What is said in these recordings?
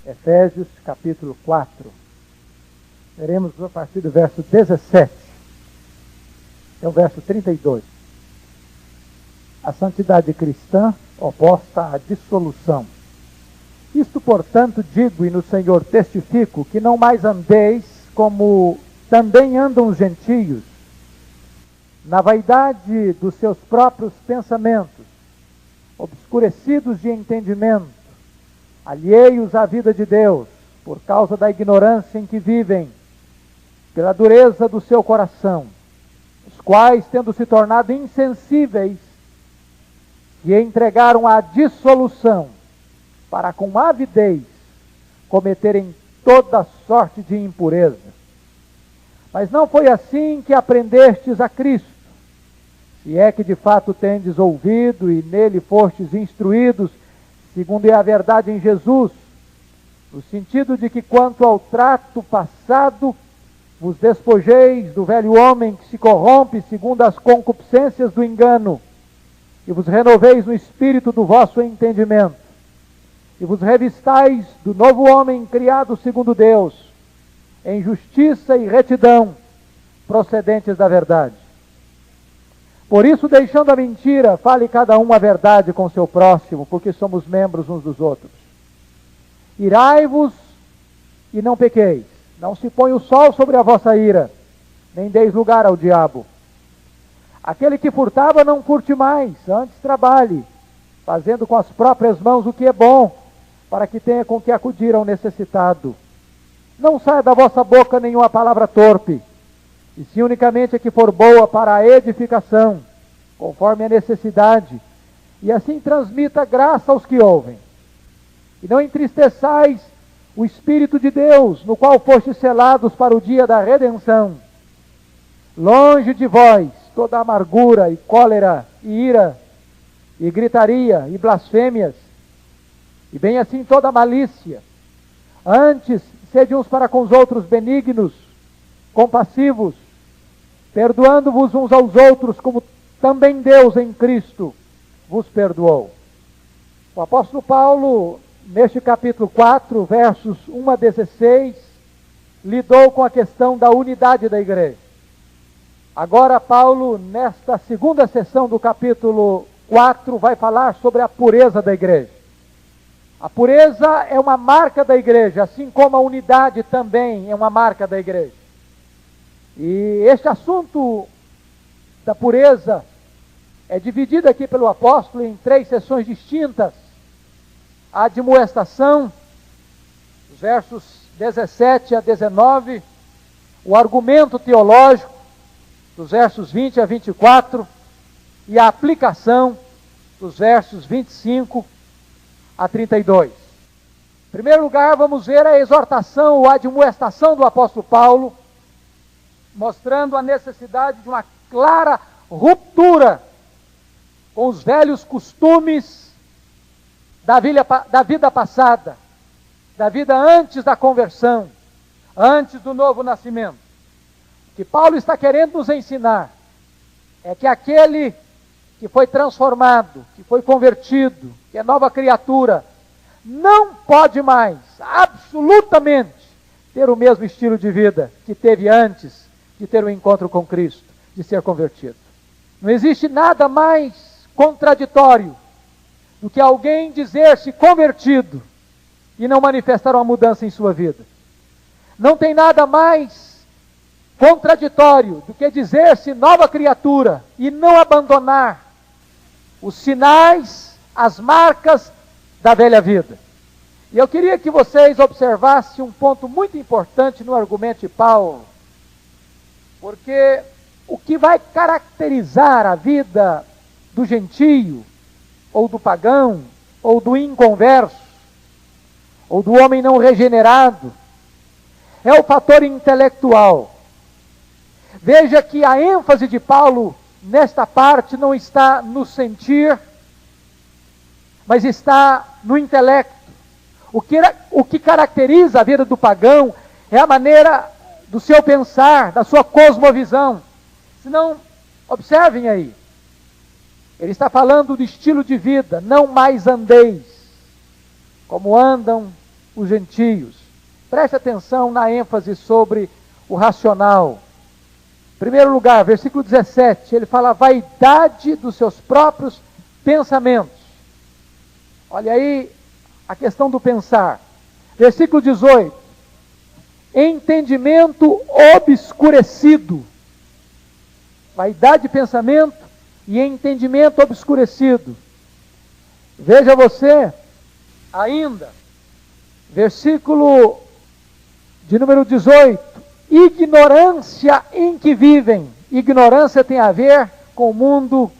Efésios capítulo 4. Veremos a partir do verso 17 até o verso 32. A santidade cristã oposta à dissolução. Isto, portanto, digo e no Senhor testifico, que não mais andeis como também andam os gentios, na vaidade dos seus próprios pensamentos, obscurecidos de entendimento, alheios à vida de Deus, por causa da ignorância em que vivem, pela dureza do seu coração, os quais, tendo se tornado insensíveis, se entregaram à dissolução, para com avidez cometerem toda sorte de impureza. Mas não foi assim que aprendestes a Cristo, se é que de fato tendes ouvido e nele fostes instruídos, segundo é a verdade em Jesus, no sentido de que quanto ao trato passado, vos despojeis do velho homem que se corrompe segundo as concupiscências do engano, e vos renoveis no espírito do vosso entendimento, e vos revistais do novo homem criado segundo Deus, em justiça e retidão, procedentes da verdade. Por isso, deixando a mentira, fale cada um a verdade com seu próximo, porque somos membros uns dos outros. Irai-vos e não pequeis. Não se põe o sol sobre a vossa ira, nem deis lugar ao diabo. Aquele que furtava, não furte mais, antes trabalhe, fazendo com as próprias mãos o que é bom, para que tenha com que acudir ao necessitado. Não saia da vossa boca nenhuma palavra torpe, e se unicamente a que for boa para a edificação, conforme a necessidade, e assim transmita graça aos que ouvem. E não entristeçais o Espírito de Deus, no qual fostes selados para o dia da redenção. Longe de vós toda amargura e cólera e ira, e gritaria e blasfêmias, e bem assim toda malícia. Antes, sede uns para com os outros benignos, compassivos, perdoando-vos uns aos outros, como também Deus em Cristo vos perdoou. O apóstolo Paulo, neste capítulo 4, versos 1 a 16, lidou com a questão da unidade da igreja. Agora Paulo, nesta segunda sessão do capítulo 4, vai falar sobre a pureza da igreja. A pureza é uma marca da igreja, assim como a unidade também é uma marca da igreja. E este assunto da pureza é dividido aqui pelo apóstolo em 3 sessões distintas. A admoestação, os versos 17 a 19, o argumento teológico, dos versos 20 a 24, e a aplicação, dos versos 25 a 32. Em primeiro lugar, vamos ver a exortação ou a admoestação do apóstolo Paulo, mostrando a necessidade de uma clara ruptura com os velhos costumes da vida passada, da vida antes da conversão, antes do novo nascimento. O que Paulo está querendo nos ensinar é que aquele que foi transformado, que foi convertido, que é nova criatura, não pode mais, absolutamente, ter o mesmo estilo de vida que teve antes de ter o encontro com Cristo, de ser convertido. Não existe nada mais contraditório do que alguém dizer-se convertido e não manifestar uma mudança em sua vida. Não tem nada mais contraditório do que dizer-se nova criatura e não abandonar os sinais, as marcas da velha vida. E eu queria que vocês observassem um ponto muito importante no argumento de Paulo, porque o que vai caracterizar a vida do gentio, ou do pagão, ou do inconverso, ou do homem não regenerado, é o fator intelectual. Veja que a ênfase de Paulo nesta parte não está no sentir, mas está no intelecto. O que caracteriza a vida do pagão é a maneira do seu pensar, da sua cosmovisão. Senão, observem aí, ele está falando do estilo de vida. Não mais andeis como andam os gentios. Preste atenção na ênfase sobre o racional. Em primeiro lugar, versículo 17, ele fala a vaidade dos seus próprios pensamentos. Olha aí a questão do pensar. Versículo 18, entendimento obscurecido. Vaidade de pensamento e entendimento obscurecido. Veja você, ainda, versículo de número 18, ignorância em que vivem. Ignorância tem a ver com o mundo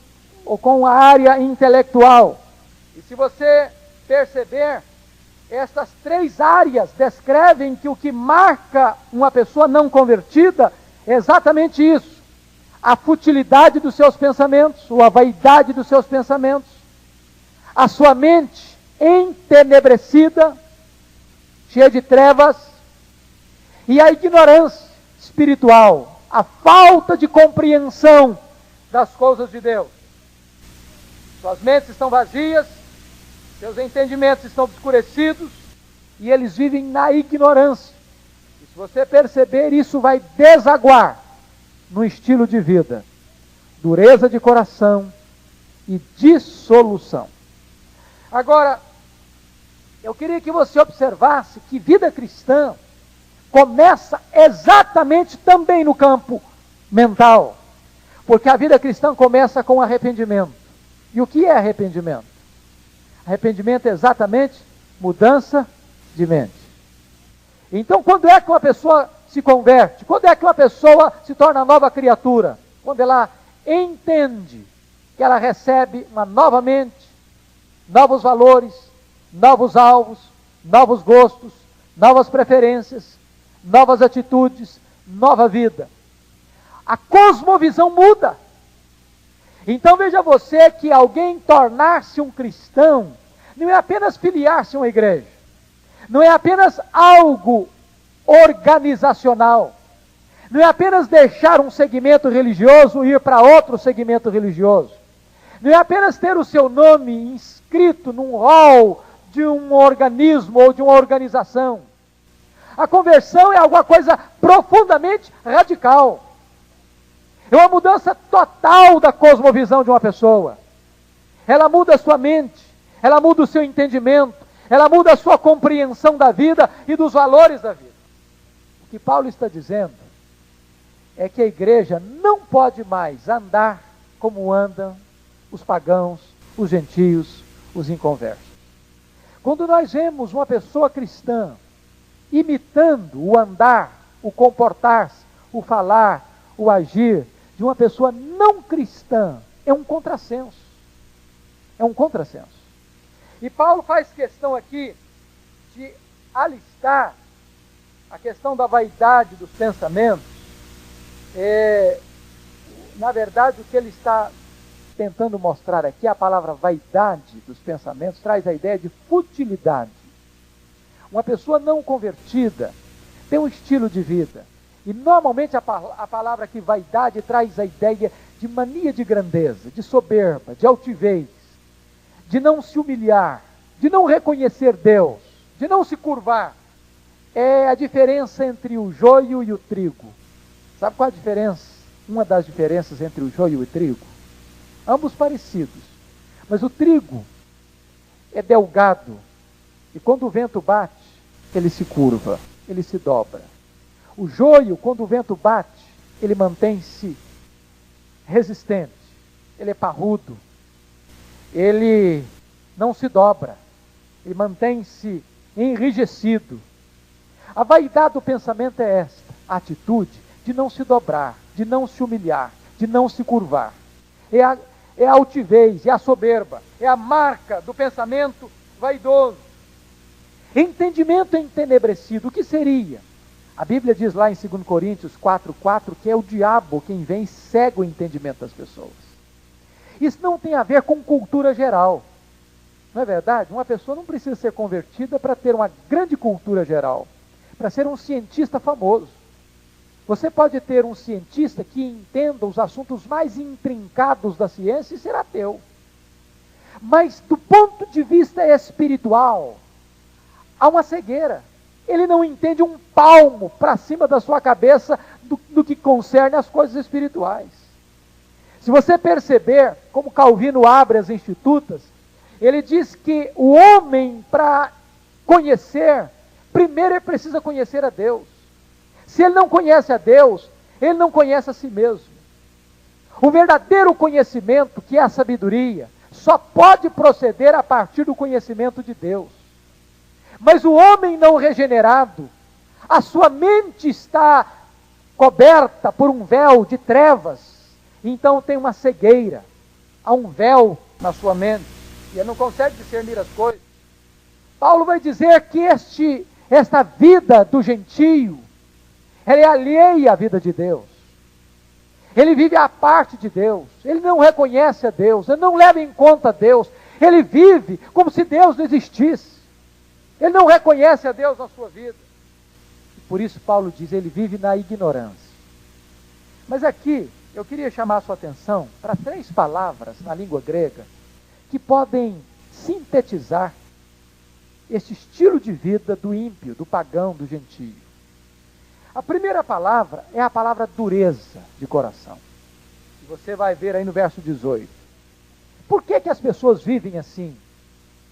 ou com a área intelectual. E se você perceber, estas três áreas descrevem que o que marca uma pessoa não convertida é exatamente isso. A futilidade dos seus pensamentos, ou a vaidade dos seus pensamentos. A sua mente entenebrecida, cheia de trevas, e a ignorância espiritual, a falta de compreensão das coisas de Deus. Suas mentes estão vazias, seus entendimentos estão obscurecidos, e eles vivem na ignorância. E se você perceber, isso vai desaguar no estilo de vida, dureza de coração e dissolução. Agora, eu queria que você observasse que vida cristã começa exatamente também no campo mental, porque a vida cristã começa com arrependimento. E o que é arrependimento? Arrependimento é exatamente mudança de mente. Então, quando é que uma pessoa se converte? Quando é que uma pessoa se torna nova criatura? Quando ela entende que ela recebe uma nova mente, novos valores, novos alvos, novos gostos, novas preferências, novas atitudes, nova vida. A cosmovisão muda. Então veja você que alguém tornar-se um cristão não é apenas filiar-se a uma igreja, não é apenas algo organizacional, não é apenas deixar um segmento religioso e ir para outro segmento religioso, não é apenas ter o seu nome inscrito num hall de um organismo ou de uma organização. A conversão é alguma coisa profundamente radical. É uma mudança total da cosmovisão de uma pessoa. Ela muda a sua mente, ela muda o seu entendimento, ela muda a sua compreensão da vida e dos valores da vida. O que Paulo está dizendo é que a igreja não pode mais andar como andam os pagãos, os gentios, os inconversos. Quando nós vemos uma pessoa cristã imitando o andar, o comportar-se, o falar, o agir de uma pessoa não cristã, é um contrassenso. É um contrassenso. E Paulo faz questão aqui de alistar a questão da vaidade dos pensamentos. Na verdade, o que ele está tentando mostrar aqui, a palavra vaidade dos pensamentos, traz a ideia de futilidade. Uma pessoa não convertida tem um estilo de vida. E normalmente a palavra aqui, vaidade, traz a ideia de mania de grandeza, de soberba, de altivez, de não se humilhar, de não reconhecer Deus, de não se curvar. É a diferença entre o joio e o trigo. Sabe qual a diferença? Uma das diferenças entre o joio e o trigo? Ambos parecidos. Mas o trigo é delgado. E quando o vento bate, ele se curva, ele se dobra. O joio, quando o vento bate, ele mantém-se resistente. Ele é parrudo. Ele não se dobra. Ele mantém-se enrijecido. A vaidade do pensamento é esta, a atitude de não se dobrar, de não se humilhar, de não se curvar. É a altivez, é a soberba, é a marca do pensamento vaidoso. Entendimento entenebrecido, o que seria? A Bíblia diz lá em 2 Coríntios 4:4 que é o diabo quem vem e cega o entendimento das pessoas. Isso não tem a ver com cultura geral. Não é verdade? Uma pessoa não precisa ser convertida para ter uma grande cultura geral, para ser um cientista famoso. Você pode ter um cientista que entenda os assuntos mais intrincados da ciência e ser ateu. Mas do ponto de vista espiritual, há uma cegueira. Ele não entende um palmo para cima da sua cabeça do que concerne as coisas espirituais. Se você perceber, como Calvino abre as Institutas, ele diz que o homem, para conhecer, primeiro ele precisa conhecer a Deus. Se ele não conhece a Deus, ele não conhece a si mesmo. O verdadeiro conhecimento, que é a sabedoria, só pode proceder a partir do conhecimento de Deus. Mas o homem não regenerado, a sua mente está coberta por um véu de trevas, então tem uma cegueira, há um véu na sua mente, e ele não consegue discernir as coisas. Paulo vai dizer que esta vida do gentio, ela é alheia à vida de Deus. Ele vive à parte de Deus, ele não reconhece a Deus, ele não leva em conta a Deus, ele vive como se Deus não existisse. Ele não reconhece a Deus na sua vida. E por isso Paulo diz, ele vive na ignorância. Mas aqui, eu queria chamar a sua atenção para 3 palavras na língua grega, que podem sintetizar este estilo de vida do ímpio, do pagão, do gentio. A primeira palavra é a palavra dureza de coração. E você vai ver aí no verso 18. Por que as pessoas vivem assim?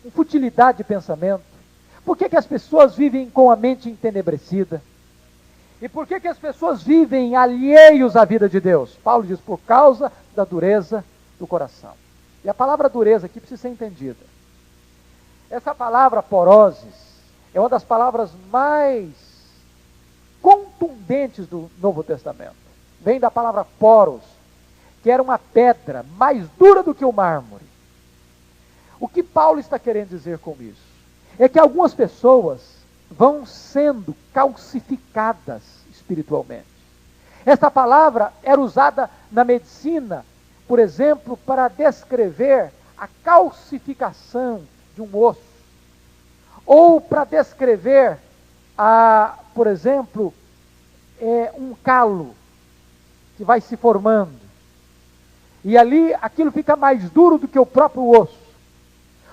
Com futilidade de pensamento? Por que as pessoas vivem com a mente entenebrecida? E por que as pessoas vivem alheios à vida de Deus? Paulo diz, por causa da dureza do coração. E a palavra dureza aqui precisa ser entendida. Essa palavra poroses é uma das palavras mais contundentes do Novo Testamento. Vem da palavra poros, que era uma pedra mais dura do que o mármore. O que Paulo está querendo dizer com isso? É que algumas pessoas vão sendo calcificadas espiritualmente. Esta palavra era usada na medicina, por exemplo, para descrever a calcificação de um osso, ou para descrever, por exemplo, um calo que vai se formando, e ali aquilo fica mais duro do que o próprio osso.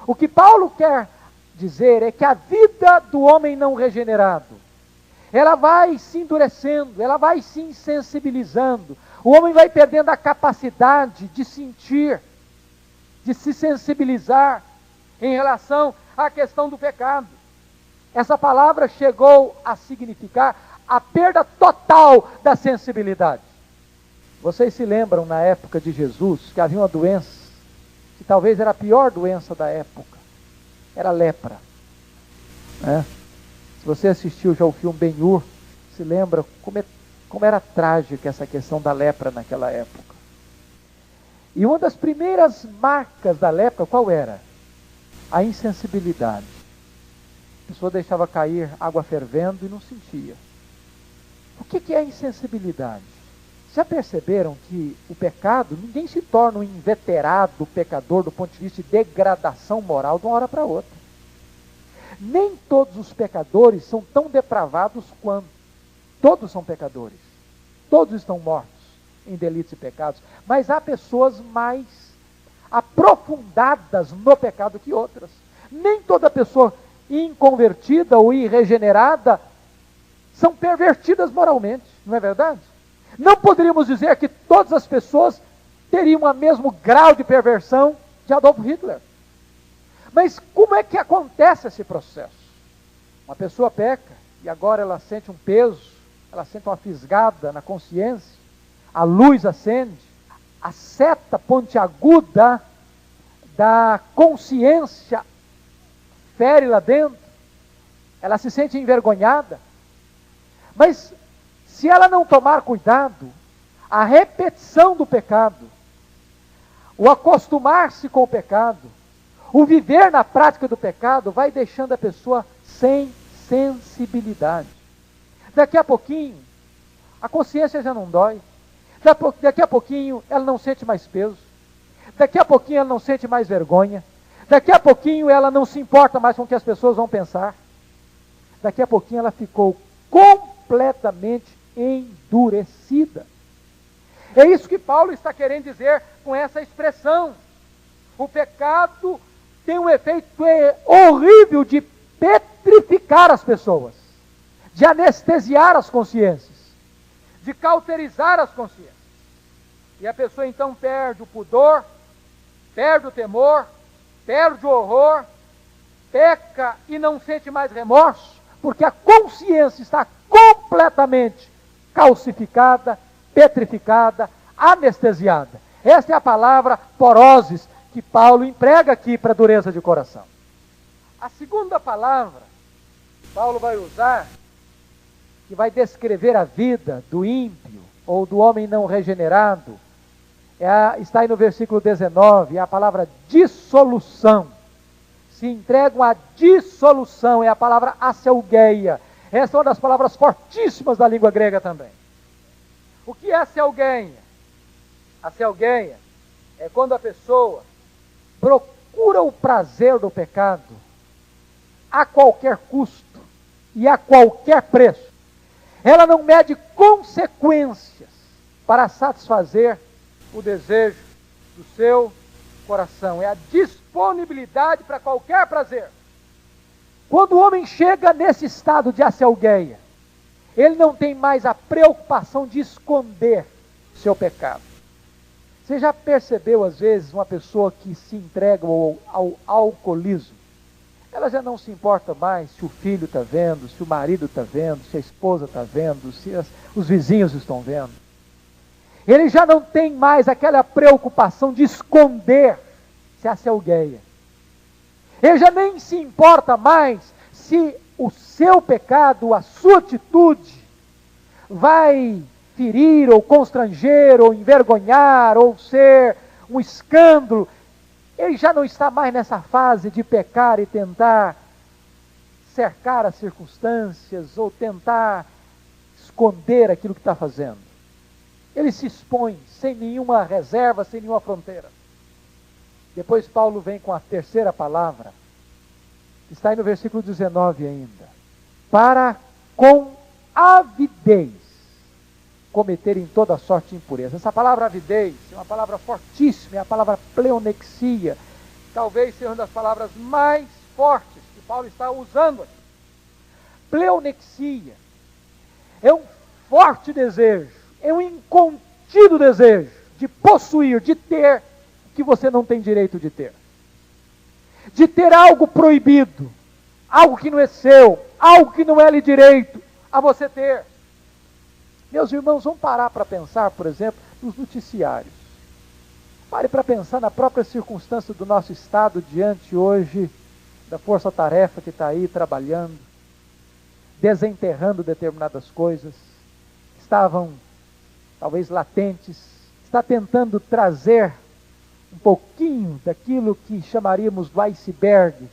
O que Paulo quer dizer é que a vida do homem não regenerado, ela vai se endurecendo, ela vai se insensibilizando, o homem vai perdendo a capacidade de sentir, de se sensibilizar em relação à questão do pecado. Essa palavra chegou a significar a perda total da sensibilidade. Vocês se lembram na época de Jesus que havia uma doença, que talvez era a pior doença da época, era a lepra. Se você assistiu já o filme Ben-Hur, se lembra como era trágica essa questão da lepra naquela época. E uma das primeiras marcas da lepra, qual era? A insensibilidade. A pessoa deixava cair água fervendo e não sentia. O que é a insensibilidade? Já perceberam que o pecado, ninguém se torna um inveterado pecador do ponto de vista de degradação moral de uma hora para outra. Nem todos os pecadores são tão depravados quanto. Todos são pecadores. Todos estão mortos em delitos e pecados. Mas há pessoas mais aprofundadas no pecado que outras. Nem toda pessoa inconvertida ou irregenerada são pervertidas moralmente. Não é verdade? Não poderíamos dizer que todas as pessoas teriam o mesmo grau de perversão de Adolf Hitler. Mas como é que acontece esse processo? Uma pessoa peca e agora ela sente um peso, ela sente uma fisgada na consciência, a luz acende, a seta pontiaguda da consciência fere lá dentro, ela se sente envergonhada. Mas se ela não tomar cuidado, a repetição do pecado, o acostumar-se com o pecado, o viver na prática do pecado vai deixando a pessoa sem sensibilidade. Daqui a pouquinho, a consciência já não dói. Daqui a pouquinho, ela não sente mais peso. Daqui a pouquinho, ela não sente mais vergonha. Daqui a pouquinho, ela não se importa mais com o que as pessoas vão pensar. Daqui a pouquinho, ela ficou completamente endurecida. É isso que Paulo está querendo dizer com essa expressão. O pecado tem um efeito horrível de petrificar as pessoas, de anestesiar as consciências, de cauterizar as consciências. E a pessoa então perde o pudor, perde o temor, perde o horror, peca e não sente mais remorso, porque a consciência está completamente calcificada, petrificada, anestesiada. Esta é a palavra poroses que Paulo emprega aqui para dureza de coração. A segunda palavra que Paulo vai usar, que vai descrever a vida do ímpio ou do homem não regenerado, está aí no versículo 19, é a palavra dissolução. Se entregam à dissolução, é a palavra aselgeia. Essa é uma das palavras fortíssimas da língua grega também. O que é aselgeia? Aselgeia é quando a pessoa procura o prazer do pecado a qualquer custo e a qualquer preço. Ela não mede consequências para satisfazer o desejo do seu coração. É a disponibilidade para qualquer prazer. Quando o homem chega nesse estado de aselgeia, ele não tem mais a preocupação de esconder o seu pecado. Você já percebeu, às vezes, uma pessoa que se entrega ao alcoolismo? Ela já não se importa mais se o filho está vendo, se o marido está vendo, se a esposa está vendo, se os vizinhos estão vendo. Ele já não tem mais aquela preocupação de esconder se aselgeia. Ele já nem se importa mais se o seu pecado, a sua atitude, vai ferir, ou constranger, ou envergonhar, ou ser um escândalo. Ele já não está mais nessa fase de pecar e tentar cercar as circunstâncias, ou tentar esconder aquilo que está fazendo. Ele se expõe sem nenhuma reserva, sem nenhuma fronteira. Depois Paulo vem com a terceira palavra, que está aí no versículo 19 ainda. Para com avidez cometerem toda sorte de impureza. Essa palavra avidez é uma palavra fortíssima, é a palavra pleonexia. Talvez seja uma das palavras mais fortes que Paulo está usando aqui. Pleonexia é um forte desejo, é um incontido desejo de possuir, de ter o que você não tem direito de ter. De ter algo proibido, algo que não é seu, algo que não é lhe direito a você ter. Meus irmãos, vamos parar para pensar, por exemplo, nos noticiários. Pare para pensar na própria circunstância do nosso Estado diante hoje da força-tarefa que está aí trabalhando, desenterrando determinadas coisas, que estavam talvez latentes, está tentando trazer um pouquinho daquilo que chamaríamos do iceberg.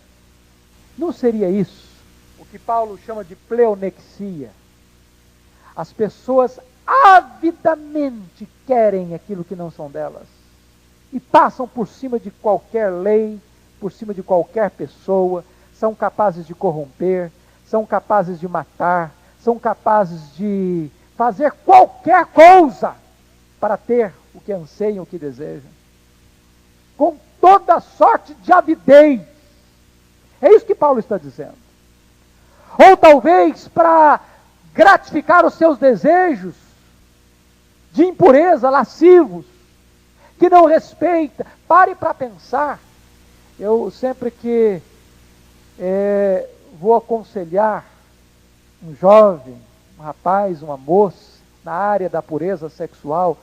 Não seria isso o que Paulo chama de pleonexia? As pessoas avidamente querem aquilo que não são delas e passam por cima de qualquer lei, por cima de qualquer pessoa, são capazes de corromper, são capazes de matar, são capazes de fazer qualquer coisa para ter o que anseiam, o que desejam, com toda sorte de avidez. É isso que Paulo está dizendo. Ou talvez para gratificar os seus desejos de impureza, lascivos, que não respeita. Pare para pensar. Eu sempre que vou aconselhar um jovem, um rapaz, uma moça, na área da pureza sexual,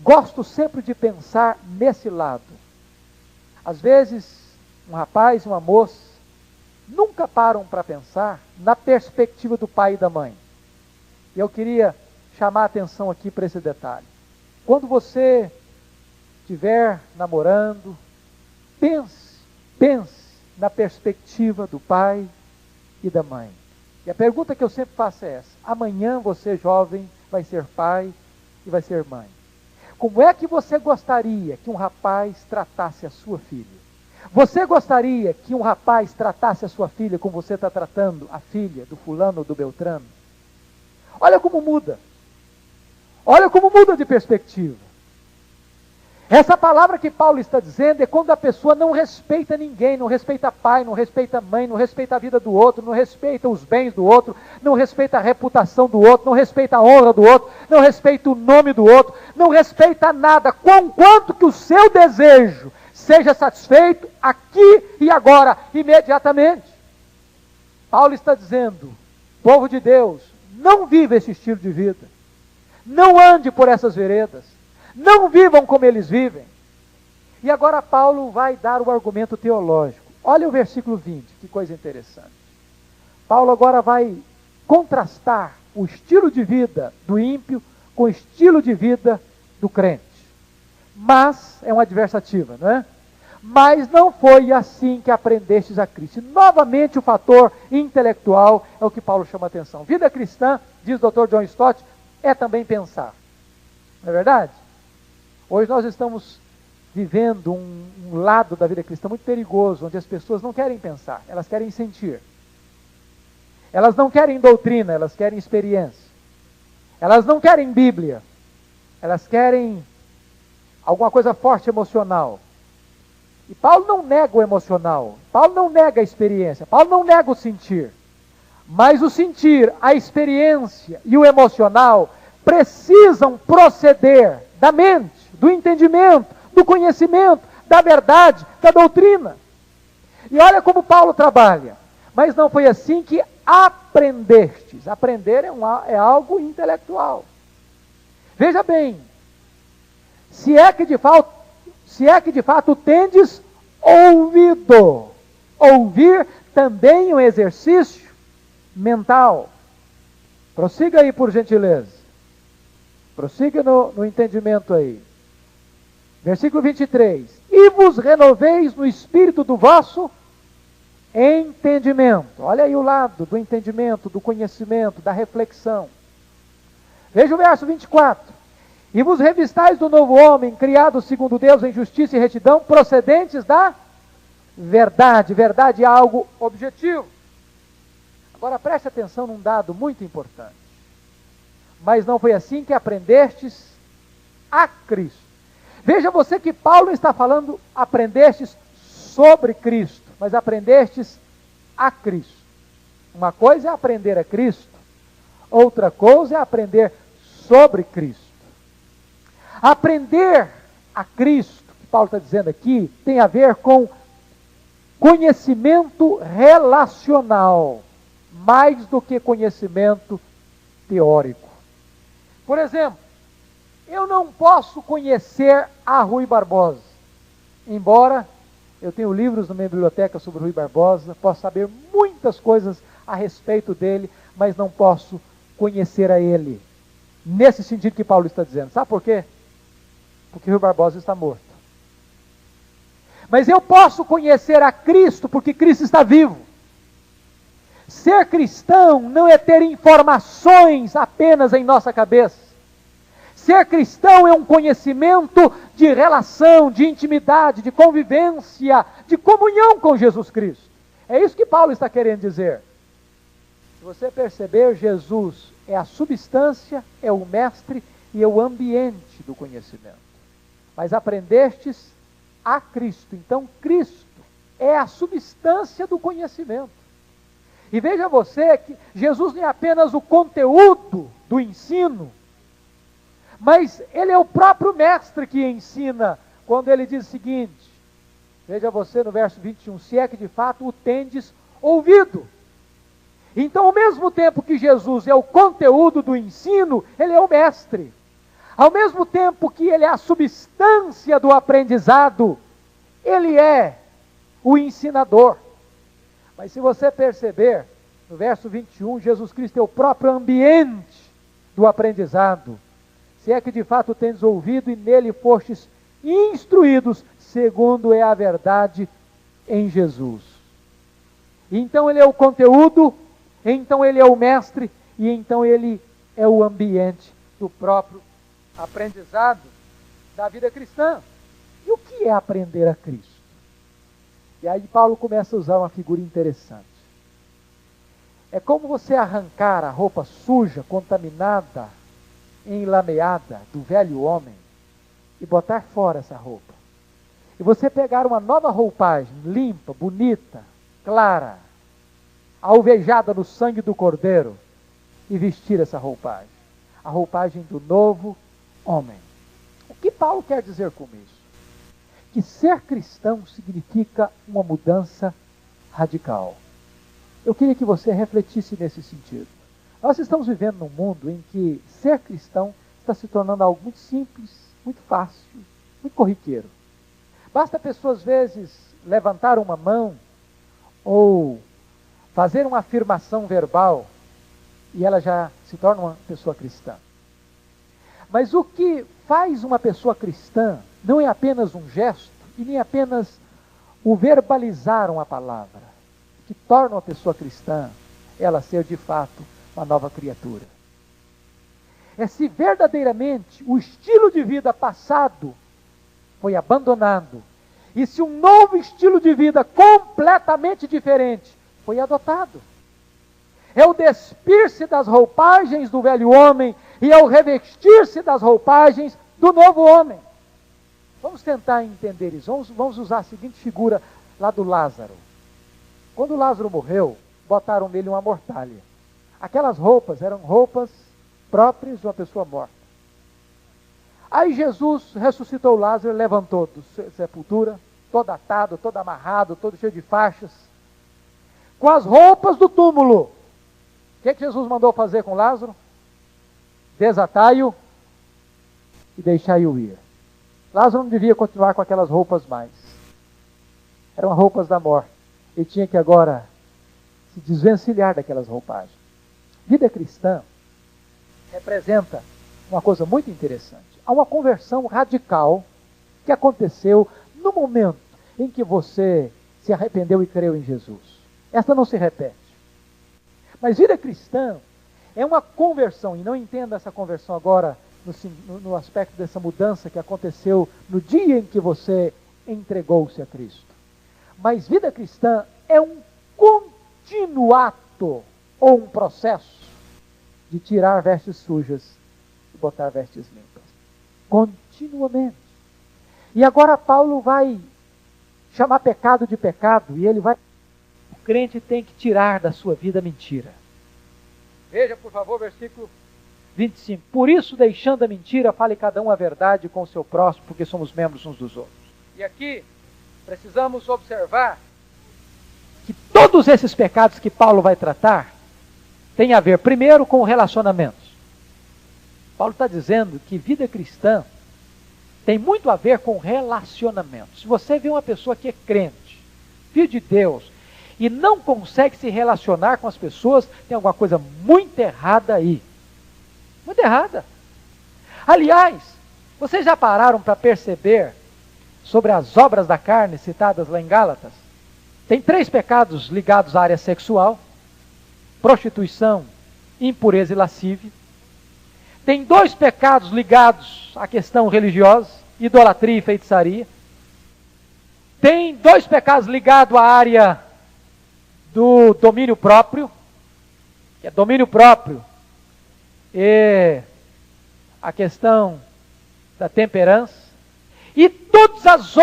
gosto sempre de pensar nesse lado. Às vezes, um rapaz e uma moça nunca param para pensar na perspectiva do pai e da mãe. E eu queria chamar a atenção aqui para esse detalhe. Quando você estiver namorando, pense na perspectiva do pai e da mãe. E a pergunta que eu sempre faço é essa: amanhã você, jovem, vai ser pai e vai ser mãe. Como é que você gostaria que um rapaz tratasse a sua filha? Você gostaria que um rapaz tratasse a sua filha como você está tratando a filha do fulano ou do beltrano? Olha como muda. Olha como muda de perspectiva. Essa palavra que Paulo está dizendo é quando a pessoa não respeita ninguém, não respeita pai, não respeita mãe, não respeita a vida do outro, não respeita os bens do outro, não respeita a reputação do outro, não respeita a honra do outro, não respeita o nome do outro, não respeita nada, conquanto que o seu desejo seja satisfeito aqui e agora, imediatamente. Paulo está dizendo, povo de Deus, não viva esse estilo de vida, não ande por essas veredas, não vivam como eles vivem. E agora Paulo vai dar o argumento teológico. Olha o versículo 20, que coisa interessante. Paulo agora vai contrastar o estilo de vida do ímpio com o estilo de vida do crente. Mas, é uma adversativa, não é? Mas não foi assim que aprendestes a Cristo. E, novamente o fator intelectual é o que Paulo chama a atenção. Vida cristã, diz o Dr. John Stott, é também pensar. Não é verdade? Hoje nós estamos vivendo um lado da vida cristã muito perigoso, onde as pessoas não querem pensar, elas querem sentir. Elas não querem doutrina, elas querem experiência. Elas não querem Bíblia, elas querem alguma coisa forte emocional. E Paulo não nega o emocional, Paulo não nega a experiência, Paulo não nega o sentir. Mas o sentir, a experiência e o emocional precisam proceder da mente, do entendimento, do conhecimento, da verdade, da doutrina. E olha como Paulo trabalha. Mas não foi assim que aprendestes. Aprender é algo intelectual. Veja bem, se é que de fato tendes ouvido. Ouvir também é um exercício mental. Prossiga aí, por gentileza. Prossiga no entendimento aí. Versículo 23. E vos renoveis no espírito do vosso entendimento. Olha aí o lado do entendimento, do conhecimento, da reflexão. Veja o verso 24. E vos revistais do novo homem, criado segundo Deus em justiça e retidão, procedentes da verdade. Verdade é algo objetivo. Agora preste atenção num dado muito importante. Mas não foi assim que aprendestes a Cristo. Veja você que Paulo está falando, aprendestes sobre Cristo, mas aprendestes a Cristo. Uma coisa é aprender a Cristo, outra coisa é aprender sobre Cristo. Aprender a Cristo, que Paulo está dizendo aqui, tem a ver com conhecimento relacional, mais do que conhecimento teórico. Por exemplo, eu não posso conhecer a Rui Barbosa, embora eu tenha livros na minha biblioteca sobre Rui Barbosa, posso saber muitas coisas a respeito dele, mas não posso conhecer a ele, nesse sentido que Paulo está dizendo. Sabe por quê? Porque Rui Barbosa está morto. Mas eu posso conhecer a Cristo, porque Cristo está vivo. Ser cristão não é ter informações apenas em nossa cabeça. Ser cristão é um conhecimento de relação, de intimidade, de convivência, de comunhão com Jesus Cristo. É isso que Paulo está querendo dizer. Se você perceber, Jesus é a substância, é o mestre e é o ambiente do conhecimento. Mas aprendestes a Cristo. Então, Cristo é a substância do conhecimento. E veja você que Jesus não é apenas o conteúdo do ensino, mas ele é o próprio mestre que ensina, quando ele diz o seguinte, veja você no verso 21, se é que de fato o tendes ouvido. Então, ao mesmo tempo que Jesus é o conteúdo do ensino, ele é o mestre. Ao mesmo tempo que ele é a substância do aprendizado, ele é o ensinador. Mas se você perceber, no verso 21, Jesus Cristo é o próprio ambiente do aprendizado. Se é que de fato tendes ouvido e nele fostes instruídos, segundo é a verdade em Jesus. Então ele é o conteúdo, então ele é o mestre, e então ele é o ambiente do próprio aprendizado da vida cristã. E o que é aprender a Cristo? E aí Paulo começa a usar uma figura interessante. É como você arrancar a roupa suja, contaminada, enlameada do velho homem e botar fora essa roupa. E você pegar uma nova roupagem, limpa, bonita, clara, alvejada no sangue do Cordeiro, e vestir essa roupagem. A roupagem do novo homem. O que Paulo quer dizer com isso? Que ser cristão significa uma mudança radical. Eu queria que você refletisse nesse sentido. Nós estamos vivendo num mundo em que ser cristão está se tornando algo muito simples, muito fácil, muito corriqueiro. Basta a pessoa, às vezes, levantar uma mão ou fazer uma afirmação verbal e ela já se torna uma pessoa cristã. Mas o que faz uma pessoa cristã não é apenas um gesto e nem apenas o verbalizar uma palavra. O que torna uma pessoa cristã é ela ser de fato uma nova criatura. É se verdadeiramente o estilo de vida passado foi abandonado e se um novo estilo de vida completamente diferente foi adotado. É o despir-se das roupagens do velho homem e é o revestir-se das roupagens do novo homem. Vamos tentar entender isso. Vamos usar a seguinte figura lá do Lázaro. Quando Lázaro morreu, botaram nele uma mortalha. Aquelas roupas eram roupas próprias de uma pessoa morta. Aí Jesus ressuscitou Lázaro e levantou da sepultura, todo atado, todo amarrado, todo cheio de faixas, com as roupas do túmulo. O que Jesus mandou fazer com Lázaro? Desatai-o e deixai-o ir. Lázaro não devia continuar com aquelas roupas mais. Eram roupas da morte. Ele tinha que agora se desvencilhar daquelas roupagens. Vida cristã representa uma coisa muito interessante. Há uma conversão radical que aconteceu no momento em que você se arrependeu e creu em Jesus. Esta não se repete. Mas vida cristã é uma conversão, e não entenda essa conversão agora no aspecto dessa mudança que aconteceu no dia em que você entregou-se a Cristo. Mas vida cristã é um contínuo ato ou um processo de tirar vestes sujas e botar vestes limpas. Continuamente. E agora Paulo vai chamar pecado de pecado e ele vai... O crente tem que tirar da sua vida mentira. Veja, por favor, versículo 25. Por isso, deixando a mentira, fale cada um a verdade com o seu próximo, porque somos membros uns dos outros. E aqui, precisamos observar que todos esses pecados que Paulo vai tratar têm a ver, primeiro, com relacionamentos. Paulo está dizendo que vida cristã tem muito a ver com relacionamentos. Se você vê uma pessoa que é crente, filho de Deus, e não consegue se relacionar com as pessoas, tem alguma coisa muito errada aí. Muito errada. Aliás, vocês já pararam para perceber sobre as obras da carne citadas lá em Gálatas? Tem 3 pecados ligados à área sexual: prostituição, impureza e lascívia. Tem 2 pecados ligados à questão religiosa: idolatria e feitiçaria. Tem 2 pecados ligados à área do domínio próprio, que é domínio próprio, e a questão da temperança. E todos os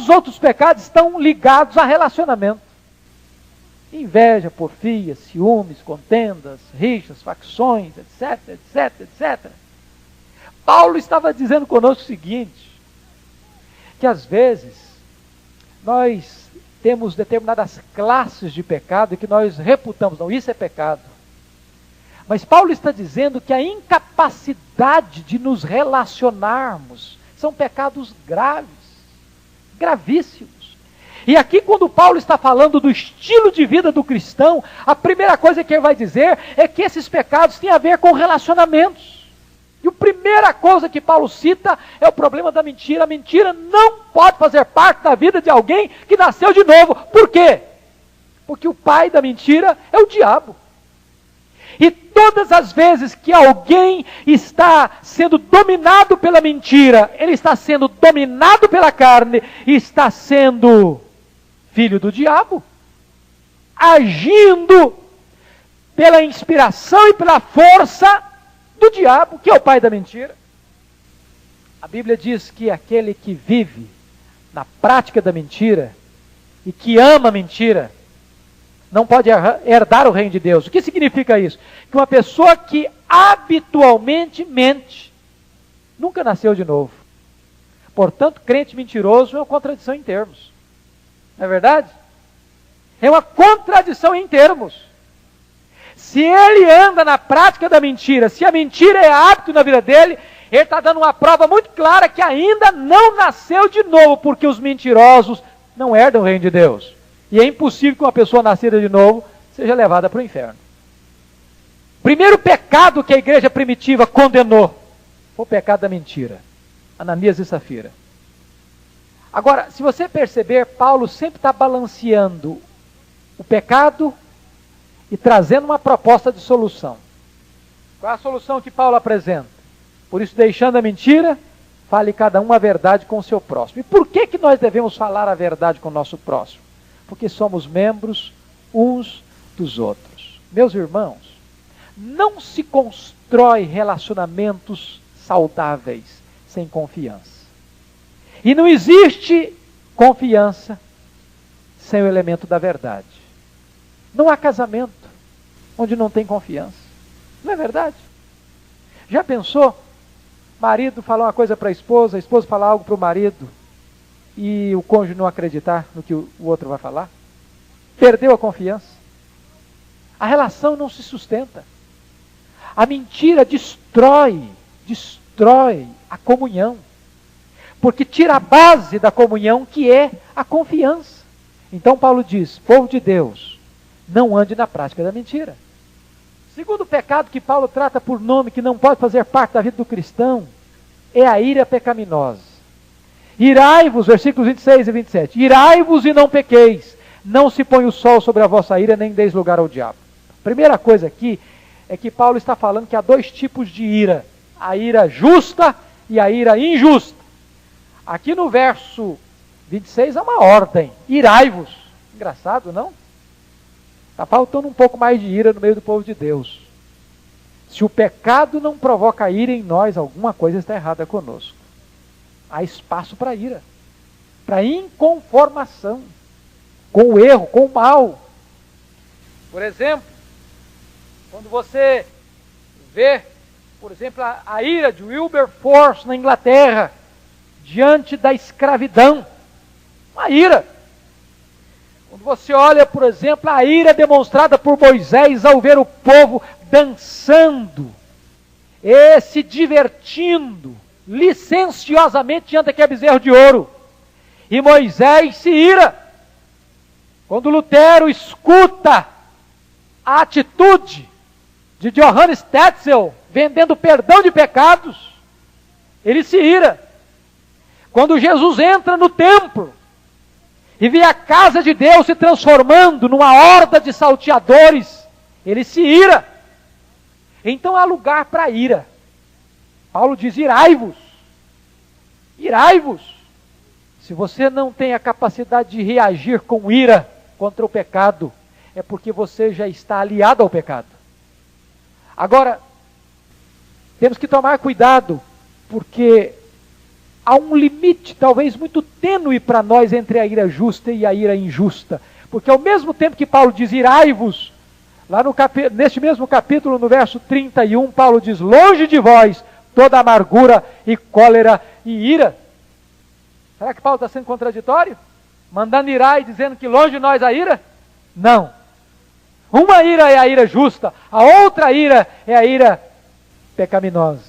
outros pecados estão ligados a relacionamento. Inveja, porfia, ciúmes, contendas, rixas, facções, etc, etc, etc. Paulo estava dizendo conosco o seguinte, que às vezes nós temos determinadas classes de pecado que nós reputamos, não, isso é pecado. Mas Paulo está dizendo que a incapacidade de nos relacionarmos são pecados graves, gravíssimos. E aqui, quando Paulo está falando do estilo de vida do cristão, a primeira coisa que ele vai dizer é que esses pecados têm a ver com relacionamentos. E a primeira coisa que Paulo cita é o problema da mentira. A mentira não pode fazer parte da vida de alguém que nasceu de novo. Por quê? Porque o pai da mentira é o diabo. E todas as vezes que alguém está sendo dominado pela mentira, ele está sendo dominado pela carne e está sendo filho do diabo, agindo pela inspiração e pela força do diabo, que é o pai da mentira. A Bíblia diz que aquele que vive na prática da mentira e que ama a mentira não pode herdar o reino de Deus. O que significa isso? Que uma pessoa que habitualmente mente nunca nasceu de novo. Portanto, crente mentiroso é uma contradição em termos. Não é verdade? É uma contradição em termos. Se ele anda na prática da mentira, se a mentira é hábito na vida dele, ele está dando uma prova muito clara que ainda não nasceu de novo, porque os mentirosos não herdam o reino de Deus. E é impossível que uma pessoa nascida de novo seja levada para o inferno. Primeiro pecado que a igreja primitiva condenou foi o pecado da mentira. Ananias e Safira. Agora, se você perceber, Paulo sempre está balanceando o pecado e trazendo uma proposta de solução. Qual é a solução que Paulo apresenta? Por isso, deixando a mentira, fale cada um a verdade com o seu próximo. E por que nós devemos falar a verdade com o nosso próximo? Porque somos membros uns dos outros. Meus irmãos, não se constrói relacionamentos saudáveis sem confiança. E não existe confiança sem o elemento da verdade. Não há casamento onde não tem confiança. Não é verdade? Já pensou? Marido falar uma coisa para a esposa falar algo para o marido e o cônjuge não acreditar no que o outro vai falar? Perdeu a confiança. A relação não se sustenta. A mentira destrói a comunhão. Porque tira a base da comunhão, que é a confiança. Então Paulo diz, povo de Deus, não ande na prática da mentira. Segundo pecado que Paulo trata por nome, que não pode fazer parte da vida do cristão, é a ira pecaminosa. Irai-vos, versículos 26 e 27, irai-vos e não pequeis, não se põe o sol sobre a vossa ira, nem deis lugar ao diabo. Primeira coisa aqui, é que Paulo está falando que há dois tipos de ira, a ira justa e a ira injusta. Aqui no verso 26 há uma ordem, irai-vos. Engraçado, não? Está faltando um pouco mais de ira no meio do povo de Deus. Se o pecado não provoca ira em nós, alguma coisa está errada conosco. Há espaço para ira, para inconformação, com o erro, com o mal. Por exemplo, quando você vê, por exemplo, a ira de Wilberforce na Inglaterra, diante da escravidão, uma ira. Quando você olha, por exemplo, a ira demonstrada por Moisés ao ver o povo dançando e se divertindo licenciosamente diante daquele bezerro de ouro. E Moisés se ira. Quando Lutero escuta a atitude de Johannes Tetzel vendendo perdão de pecados, ele se ira. Quando Jesus entra no templo e vê a casa de Deus se transformando numa horda de salteadores, ele se ira. Então há lugar para ira. Paulo diz, irai-vos. Irai-vos. Se você não tem a capacidade de reagir com ira contra o pecado, é porque você já está aliado ao pecado. Agora, temos que tomar cuidado, porque há um limite, talvez muito tênue para nós, entre a ira justa e a ira injusta. Porque ao mesmo tempo que Paulo diz, irai-vos, lá neste mesmo capítulo, no verso 31, Paulo diz, longe de vós toda amargura e cólera e ira. Será que Paulo está sendo contraditório? Mandando irar e dizendo que longe de nós a ira? Não. Uma ira é a ira justa, a outra ira é a ira pecaminosa.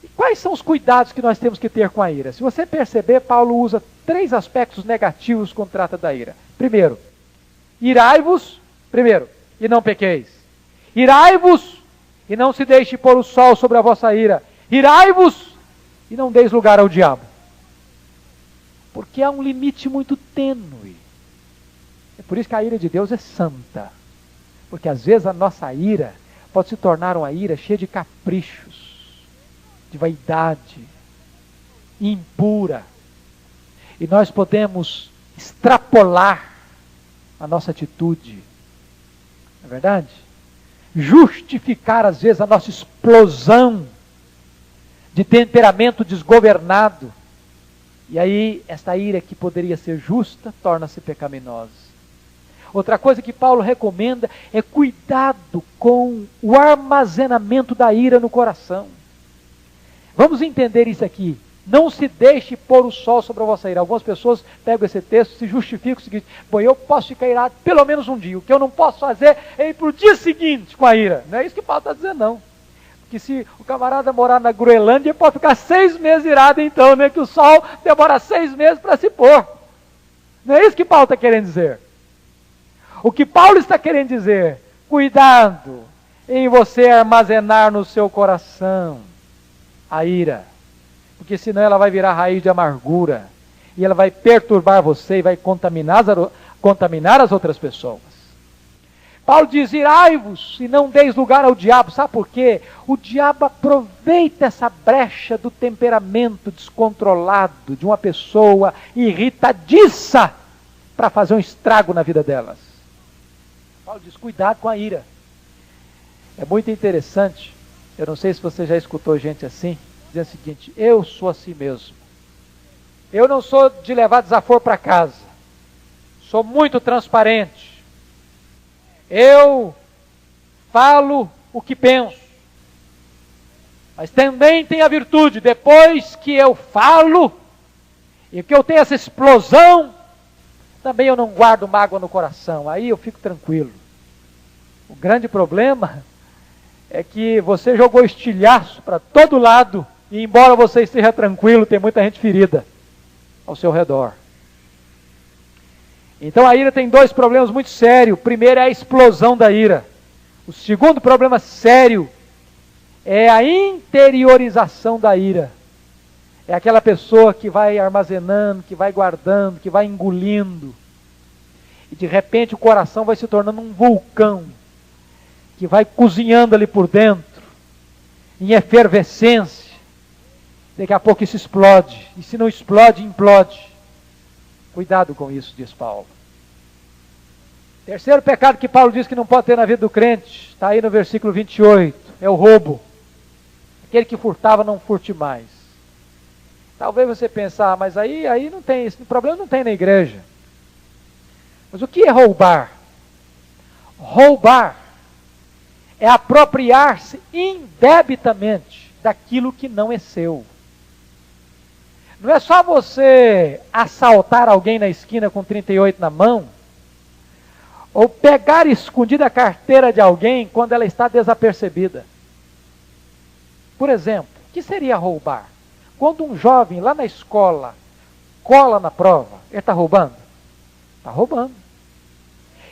E quais são os cuidados que nós temos que ter com a ira? Se você perceber, Paulo usa 3 aspectos negativos quando trata da ira. Primeiro, irai-vos, e não pequeis. Irai-vos, e não se deixe pôr o sol sobre a vossa ira. Irai-vos, e não deis lugar ao diabo. Porque há um limite muito tênue. É por isso que a ira de Deus é santa. Porque às vezes a nossa ira pode se tornar uma ira cheia de caprichos, de vaidade, impura. E nós podemos extrapolar a nossa atitude. Não é verdade? Justificar às vezes a nossa explosão de temperamento desgovernado. E aí, esta ira que poderia ser justa, torna-se pecaminosa. Outra coisa que Paulo recomenda é cuidado com o armazenamento da ira no coração. Vamos entender isso aqui. Não se deixe pôr o sol sobre a vossa ira. Algumas pessoas pegam esse texto e se justificam o seguinte: bom, eu posso ficar irado pelo menos um dia. O que eu não posso fazer é ir para o dia seguinte com a ira. Não é isso que Paulo está dizendo, não. Que se o camarada morar na Groenlândia, ele pode ficar 6 meses irado então, né? Que o sol demora 6 meses para se pôr. Não é isso que Paulo está querendo dizer. O que Paulo está querendo dizer: cuidado em você armazenar no seu coração a ira. Porque senão ela vai virar raiz de amargura. E ela vai perturbar você e vai contaminar as outras pessoas. Paulo diz: irai-vos e não deis lugar ao diabo. Sabe por quê? O diabo aproveita essa brecha do temperamento descontrolado de uma pessoa irritadiça para fazer um estrago na vida delas. Paulo diz: cuidado com a ira. É muito interessante. Eu não sei se você já escutou gente assim, dizendo o seguinte: eu sou assim mesmo. Eu não sou de levar desaforo para casa. Sou muito transparente. Eu falo o que penso, mas também tem a virtude, depois que eu falo, e que eu tenho essa explosão, também eu não guardo mágoa no coração, aí eu fico tranquilo. O grande problema é que você jogou estilhaço para todo lado, e embora você esteja tranquilo, tem muita gente ferida ao seu redor. Então a ira tem 2 problemas muito sérios. O primeiro é a explosão da ira. O segundo problema sério é a interiorização da ira. É aquela pessoa que vai armazenando, que vai guardando, que vai engolindo. E de repente o coração vai se tornando um vulcão, que vai cozinhando ali por dentro, em efervescência. Daqui a pouco isso explode. E se não explode, implode. Cuidado com isso, diz Paulo. Terceiro pecado que Paulo diz que não pode ter na vida do crente, está aí no versículo 28, é o roubo. Aquele que furtava, não furte mais. Talvez você pense: mas aí não tem, esse problema não tem na igreja. Mas o que é roubar? Roubar é apropriar-se indebitamente daquilo que não é seu. Não é só você assaltar alguém na esquina com 38 na mão, ou pegar escondida a carteira de alguém quando ela está desapercebida. Por exemplo, o que seria roubar? Quando um jovem lá na escola cola na prova, ele está roubando? Está roubando.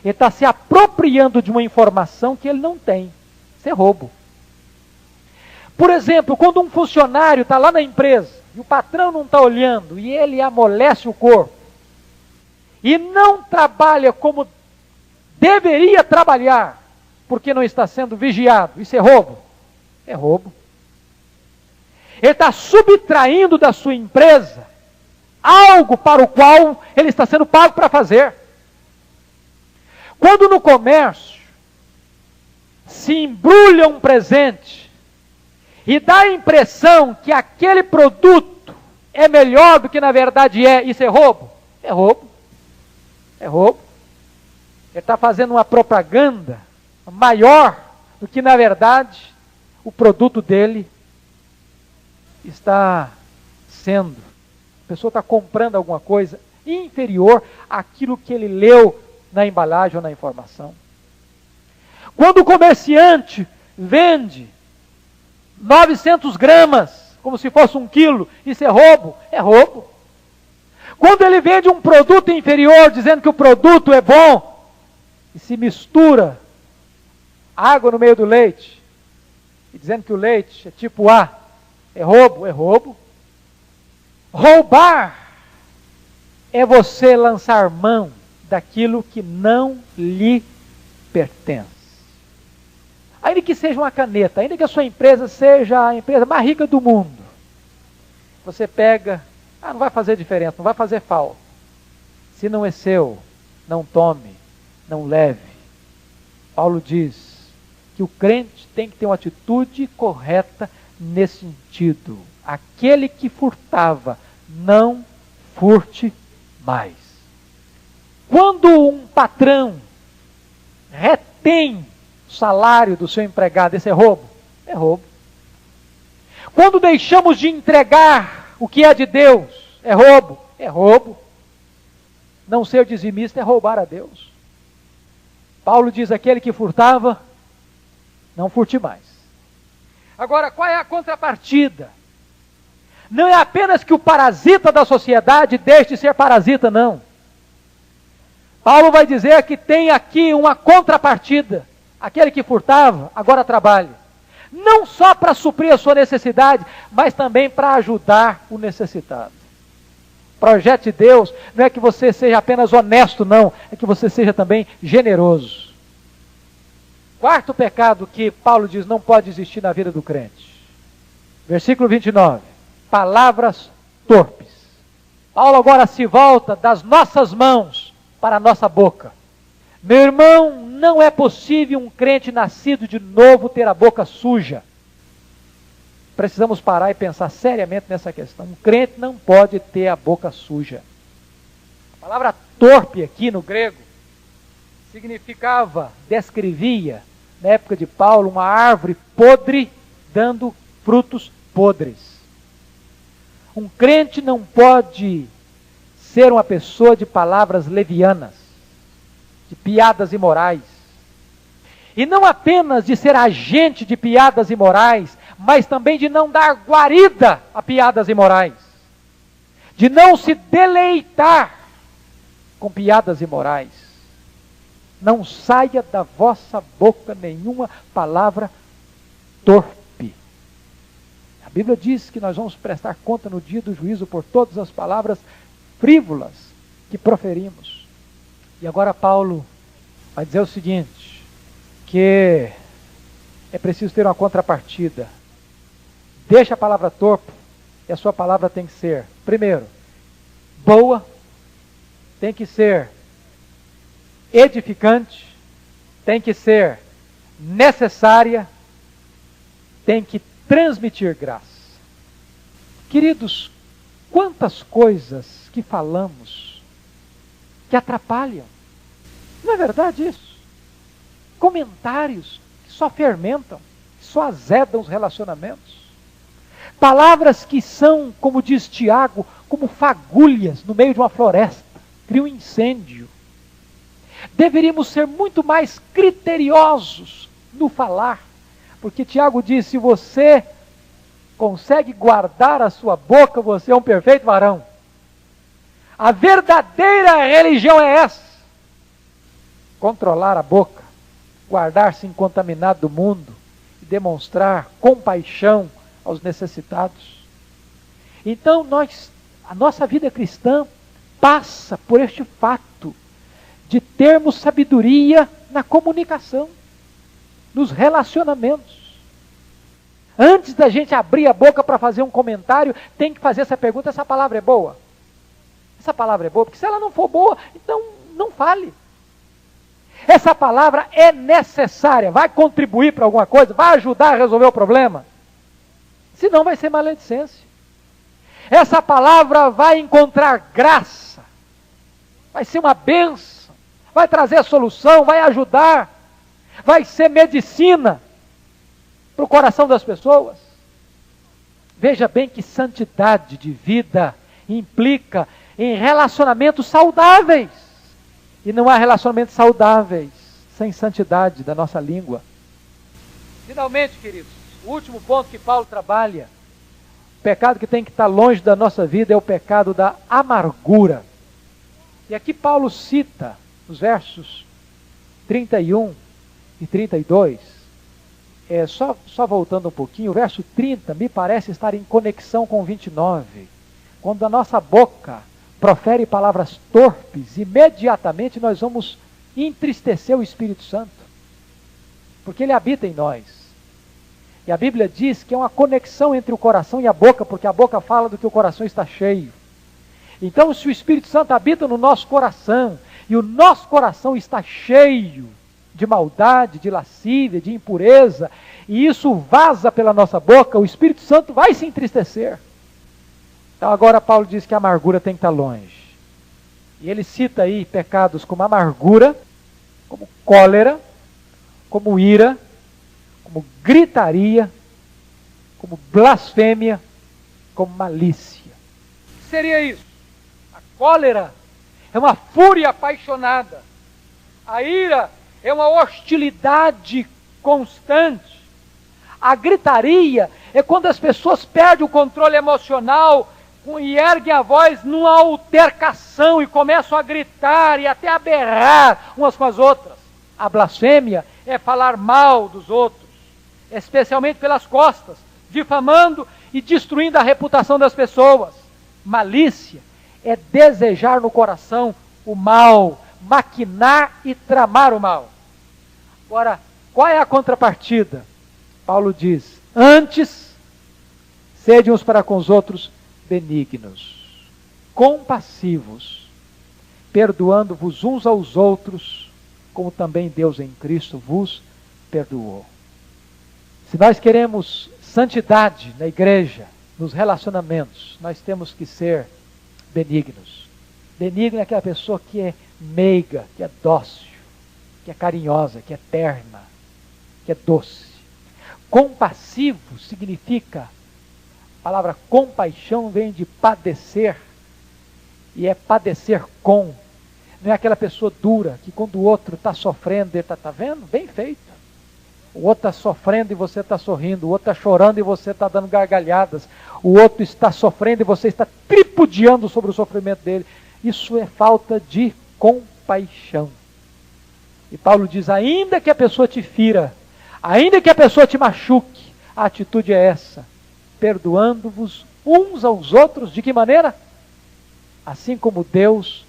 Ele está se apropriando de uma informação que ele não tem. Isso é roubo. Por exemplo, quando um funcionário está lá na empresa, e o patrão não está olhando, e ele amolece o corpo, e não trabalha como deveria trabalhar, porque não está sendo vigiado, isso é roubo? É roubo. Ele está subtraindo da sua empresa algo para o qual ele está sendo pago para fazer. Quando no comércio se embrulha um presente e dá a impressão que aquele produto é melhor do que na verdade é, isso é roubo? É roubo. É roubo. Ele está fazendo uma propaganda maior do que na verdade o produto dele está sendo. A pessoa está comprando alguma coisa inferior àquilo que ele leu na embalagem ou na informação. Quando o comerciante vende 900 gramas, como se fosse 1 quilo, isso é roubo? É roubo. Quando ele vende um produto inferior, dizendo que o produto é bom, e se mistura água no meio do leite, e dizendo que o leite é tipo A, é roubo? É roubo. Roubar é você lançar mão daquilo que não lhe pertence. Ainda que seja uma caneta, ainda que a sua empresa seja a empresa mais rica do mundo, você pega, não vai fazer diferença, não vai fazer falta. Se não é seu, não tome, não leve. Paulo diz que o crente tem que ter uma atitude correta nesse sentido. Aquele que furtava, não furte mais. Quando um patrão retém o salário do seu empregado, esse é roubo? É roubo. Quando deixamos de entregar o que é de Deus, é roubo? É roubo. Não ser dizimista é roubar a Deus. Paulo diz, aquele que furtava, não furte mais. Agora, qual é a contrapartida? Não é apenas que o parasita da sociedade deixe de ser parasita, não. Paulo vai dizer que tem aqui uma contrapartida. Aquele que furtava, agora trabalha. Não só para suprir a sua necessidade, mas também para ajudar o necessitado. O projeto de Deus não é que você seja apenas honesto, não. É que você seja também generoso. Quarto pecado que Paulo diz não pode existir na vida do crente. Versículo 29. Palavras torpes. Paulo agora se volta das nossas mãos para a nossa boca. Meu irmão, não é possível um crente nascido de novo ter a boca suja. Precisamos parar e pensar seriamente nessa questão. Um crente não pode ter a boca suja. A palavra torpe aqui no grego significava, descrevia, na época de Paulo, uma árvore podre dando frutos podres. Um crente não pode ser uma pessoa de palavras levianas, de piadas imorais. E não apenas de ser agente de piadas imorais, mas também de não dar guarida a piadas imorais. De não se deleitar com piadas imorais. Não saia da vossa boca nenhuma palavra torpe. A Bíblia diz que nós vamos prestar conta no dia do juízo por todas as palavras frívolas que proferimos. E agora Paulo vai dizer o seguinte, que é preciso ter uma contrapartida. Deixa a palavra torpe, e a sua palavra tem que ser, primeiro, boa, tem que ser edificante, tem que ser necessária, tem que transmitir graça. Queridos, quantas coisas que falamos que atrapalham. Não é verdade isso? Comentários que só fermentam, que só azedam os relacionamentos. Palavras que são, como diz Tiago, como fagulhas no meio de uma floresta, criam um incêndio. Deveríamos ser muito mais criteriosos no falar, porque Tiago diz, se você consegue guardar a sua boca, você é um perfeito varão. A verdadeira religião é essa. Controlar a boca, guardar-se incontaminado do mundo e demonstrar compaixão aos necessitados. Então a nossa vida cristã passa por este fato de termos sabedoria na comunicação, nos relacionamentos. Antes da gente abrir a boca para fazer um comentário, tem que fazer essa pergunta, essa palavra é boa? Essa palavra é boa? Porque se ela não for boa, então não fale. Essa palavra é necessária, vai contribuir para alguma coisa, vai ajudar a resolver o problema. Senão vai ser maledicência. Essa palavra vai encontrar graça, vai ser uma bênção, vai trazer solução, vai ajudar, vai ser medicina para o coração das pessoas. Veja bem que santidade de vida implica em relacionamentos saudáveis. E não há relacionamentos saudáveis sem santidade da nossa língua. Finalmente, queridos, o último ponto que Paulo trabalha, o pecado que tem que estar longe da nossa vida é o pecado da amargura. E aqui Paulo cita os versos 31 e 32. Só voltando um pouquinho, o verso 30 me parece estar em conexão com o 29. Quando a nossa boca profere palavras torpes, imediatamente nós vamos entristecer o Espírito Santo, porque ele habita em nós. E a Bíblia diz que é uma conexão entre o coração e a boca, porque a boca fala do que o coração está cheio. Então, se o Espírito Santo habita no nosso coração, e o nosso coração está cheio de maldade, de lascívia, de impureza, e isso vaza pela nossa boca, o Espírito Santo vai se entristecer. Então agora Paulo diz que a amargura tem que estar longe. E ele cita aí pecados como amargura, como cólera, como ira, como gritaria, como blasfêmia, como malícia. O que seria isso? A cólera é uma fúria apaixonada. A ira é uma hostilidade constante. A gritaria é quando as pessoas perdem o controle emocional e erguem a voz numa altercação e começam a gritar e até a berrar umas com as outras. A blasfêmia é falar mal dos outros, especialmente pelas costas, difamando e destruindo a reputação das pessoas. Malícia é desejar no coração o mal, maquinar e tramar o mal. Agora, qual é a contrapartida? Paulo diz: antes, sede uns para com os outros benignos, compassivos, perdoando-vos uns aos outros, como também Deus em Cristo vos perdoou. Se nós queremos santidade na igreja, nos relacionamentos, nós temos que ser benignos. Benigno é aquela pessoa que é meiga, que é dócil, que é carinhosa, que é terna, que é doce. Compassivo significa, a palavra compaixão vem de padecer, e é padecer com. Não é aquela pessoa dura, que quando o outro está sofrendo, ele está vendo? Bem feito. O outro está sofrendo e você está sorrindo, o outro está chorando e você está dando gargalhadas, o outro está sofrendo e você está tripudiando sobre o sofrimento dele. Isso é falta de compaixão. E Paulo diz: ainda que a pessoa te fira, ainda que a pessoa te machuque, a atitude é essa, perdoando-vos uns aos outros. De que maneira? Assim como Deus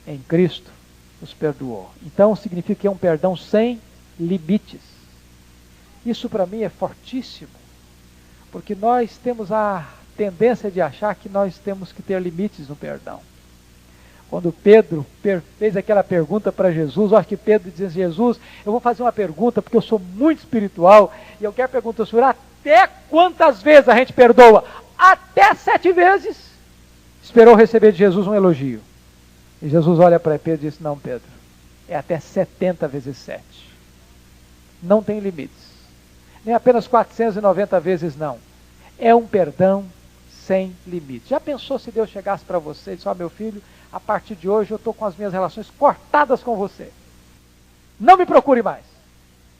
em Cristo nos perdoou. Então significa que é um perdão sem limites. Isso para mim é fortíssimo, porque nós temos a tendência de achar que nós temos que ter limites no perdão. Quando Pedro fez aquela pergunta para Jesus, eu acho que Pedro dizia: Jesus, eu vou fazer uma pergunta porque eu sou muito espiritual e eu quero perguntar ao Senhor, até quantas vezes a gente perdoa? Até 7 vezes. Esperou receber de Jesus um elogio. E Jesus olha para Pedro e disse: não, Pedro, é até 70 vezes 7. Não tem limites. Nem apenas 490 vezes não. É um perdão sem limites. Já pensou se Deus chegasse para você e disse: ó, meu filho, a partir de hoje eu estou com as minhas relações cortadas com você. Não me procure mais.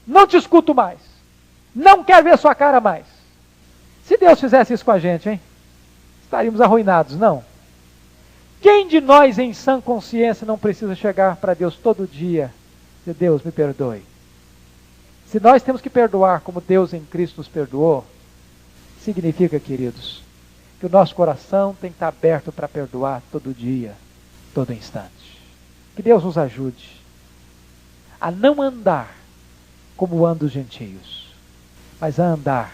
Não te escuto mais. Não quero ver sua cara mais. Se Deus fizesse isso com a gente, hein? Estaríamos arruinados, não? Quem de nós em sã consciência não precisa chegar para Deus todo dia e dizer: Deus, me perdoe? Se nós temos que perdoar como Deus em Cristo nos perdoou, significa, queridos, que o nosso coração tem que estar aberto para perdoar todo dia, todo instante. Que Deus nos ajude a não andar como andam os gentios, mas a andar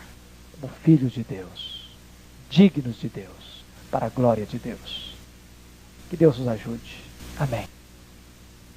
como filhos de Deus, dignos de Deus, para a glória de Deus. Que Deus nos ajude. Amém.